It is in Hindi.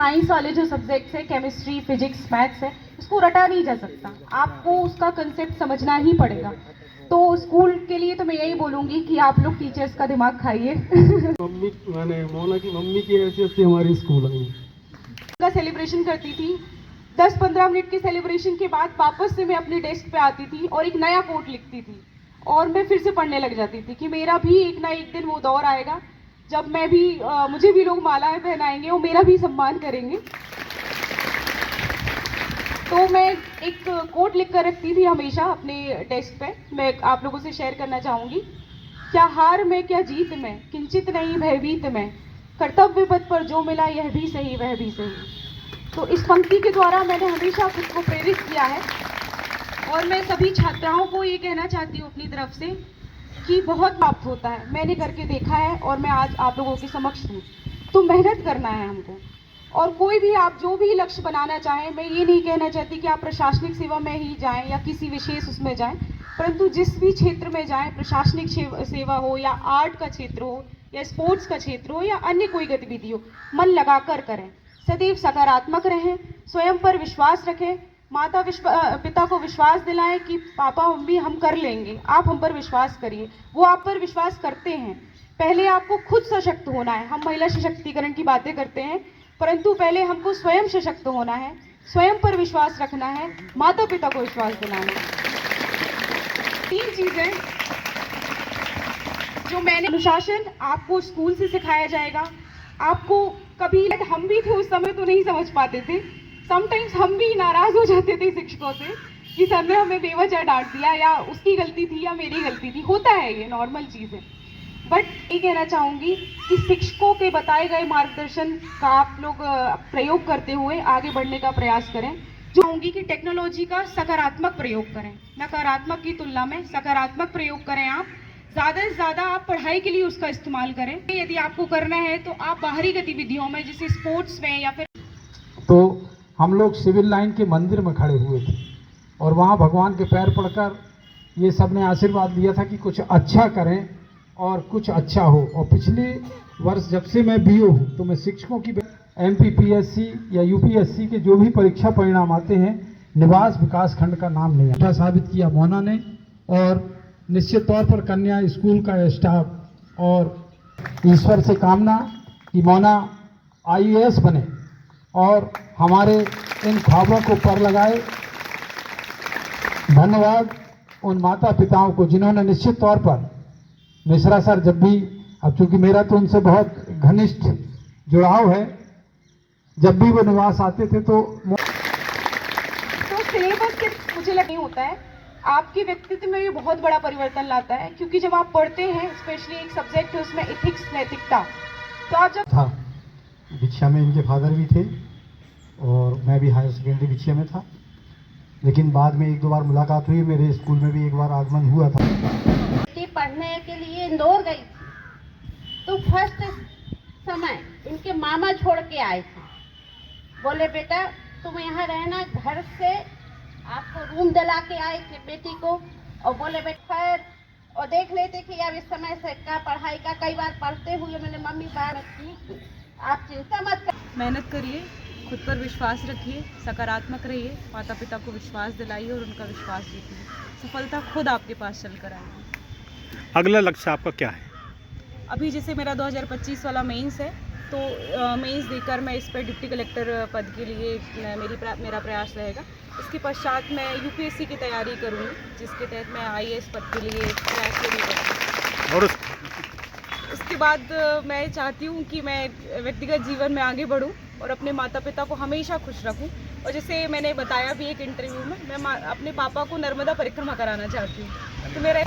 साइंस वाले जो सब्जेक्ट्स है, केमिस्ट्री, फिजिक्स, मैथ्स है, इसको रटा नहीं जा सकता। आपको उसका कंसेप्ट समझना ही पड़ेगा। तो स्कूल के लिए तो मैं यही बोलूँगी कि आप लोग टीचर्स का दिमाग खाइए। मम्मी, मैंने मोना की मम्मी की हैसियत से हमारी स्कूल आई का सेलिब्रेशन करती थी। 10-15 मिनट के सेलिब्रेशन के बाद वापस से मैं अपने डेस्क पे आती थी और एक नया कोट लिखती थी और मैं फिर से पढ़ने लग जाती थी कि मेरा भी एक ना एक दिन वो दौर आएगा जब मैं भी मुझे भी लोग मालाएं पहनाएंगे और मेरा भी सम्मान करेंगे। तो मैं एक कोट लिख कर रखती थी हमेशा अपने डेस्क पे। मैं आप लोगों से शेयर करना चाहूँगी। क्या हार में, क्या जीत में, किंचित नहीं भयभीत में, कर्तव्य पथ पर जो मिला यह भी सही वह भी सही। तो इस पंक्ति के द्वारा मैंने हमेशा खुद को प्रेरित किया है और मैं सभी छात्राओं को ये कहना चाहती हूँ अपनी तरफ से कि बहुत प्राप्त होता है। मैंने करके देखा है और मैं आज आप लोगों के समक्ष हूँ। तो मेहनत करना है हमको, और कोई भी आप जो भी लक्ष्य बनाना चाहें, मैं ये नहीं कहना चाहती कि आप प्रशासनिक सेवा में ही जाएं या किसी विशेष उसमें जाएं, परंतु जिस भी क्षेत्र में जाएं, प्रशासनिक सेवा हो या आर्ट का क्षेत्र हो या स्पोर्ट्स का क्षेत्र हो या अन्य कोई गतिविधि हो, मन लगाकर करें। सदैव सकारात्मक रहें, स्वयं पर विश्वास रखें, माता पिता को विश्वास दिलाएं कि पापा मम्मी हम कर लेंगे, आप हम पर विश्वास करिए। वो आप पर विश्वास करते हैं। पहले आपको खुद सशक्त होना है। हम महिला सशक्तिकरण की बातें करते हैं, परंतु पहले हमको स्वयं सशक्त होना है, स्वयं पर विश्वास रखना है, माता पिता को विश्वास दिलाना है। 3 चीजें जो मैंने, अनुशासन आपको स्कूल से सिखाया जाएगा। आपको कभी, हम भी थे उस समय तो नहीं समझ पाते थे, समटाइम्स हम भी नाराज हो जाते थे शिक्षकों से कि सर ने हमें बेवजह डांट दिया या उसकी गलती थी या मेरी गलती थी। होता है, ये नॉर्मल चीज़ है। बट ये कहना चाहूँगी कि शिक्षकों के बताए गए मार्गदर्शन का आप लोग प्रयोग करते हुए आगे बढ़ने का प्रयास करें। जो कहूँगी कि टेक्नोलॉजी का सकारात्मक प्रयोग करें, नकारात्मक की तुलना में सकारात्मक प्रयोग करें। आप ज़्यादा से ज़्यादा आप पढ़ाई के लिए उसका इस्तेमाल करें। यदि आपको करना है तो आप बाहरी गतिविधियों में, जैसे स्पोर्ट्स में या फिर, तो हम लोग सिविल लाइन के मंदिर में खड़े हुए थे और वहाँ भगवान के पैर पड़कर ये सब ने आशीर्वाद दिया था कि कुछ अच्छा करें और कुछ अच्छा हो। और पिछले वर्ष जब से मैं बीओ हूँ तो मैं शिक्षकों की MPPSC या UPSC के जो भी परीक्षा परिणाम आते हैं, निवास विकास खंड का नाम नहीं आता साबित किया मोना ने। और निश्चित तौर पर कन्या स्कूल का स्टाफ और ईश्वर से कामना कि मोना IAS बने और हमारे इन ख्वाबों को पर लगाए। धन्यवाद उन माता पिताओं को जिन्होंने निश्चित तौर पर, मिश्रा सर जब भी, अब चूंकि मेरा तो उनसे बहुत घनिष्ठ जुड़ाव है, जब भी वो निवास आते थे तो सिलेबस के मुझे नहीं होता है, आपके व्यक्तित्व में भी बहुत बड़ा परिवर्तन लाता है। क्योंकि जब आप पढ़ते हैं, स्पेशली एक सब्जेक्ट है उसमें एथिक्स, नैतिकता, तो आप जब था भिक्षा में इनके फादर भी थे और मैं भी हायर सेकेंडरी भिक्षा में था, लेकिन बाद में 1-2 बार मुलाकात हुई। मेरे स्कूल में भी एक बार आगमन हुआ था। पढ़ने के लिए इंदौर गई थी तो फर्स्ट समय इनके मामा छोड़ के आए थे। बोले बेटा तुम यहाँ रहना, घर से आपको रूम दिला के आए थे बेटी को, और बोले बेटा खैर, और देख लेते कि अब इस समय से का पढ़ाई का कई बार पढ़ते हुए मैंने मम्मी बात की, आप चिंता मत कर, मेहनत करिए, खुद पर विश्वास रखिए, सकारात्मक रहिए, माता पिता को विश्वास दिलाइए और उनका विश्वास जीतिए। सफलता खुद आपके पास चल कर आएगी। अगला लक्ष्य आपका क्या है? अभी जैसे मेरा 2025 वाला मेंस है, तो मेंस देकर मैं इस पर डिप्टी कलेक्टर पद के लिए मेरा प्रयास रहेगा। इसके पश्चात मैं UPSC की तैयारी करूँगी, जिसके तहत मैं IAS पद के लिए प्रयास करूँगी। और उसके बाद मैं चाहती हूँ कि मैं व्यक्तिगत जीवन में आगे बढ़ूँ और अपने माता पिता को हमेशा खुश रखूँ। और जैसे मैंने बताया भी एक इंटरव्यू में, मैं अपने पापा को नर्मदा परिक्रमा कराना चाहती हूँ। तो मेरा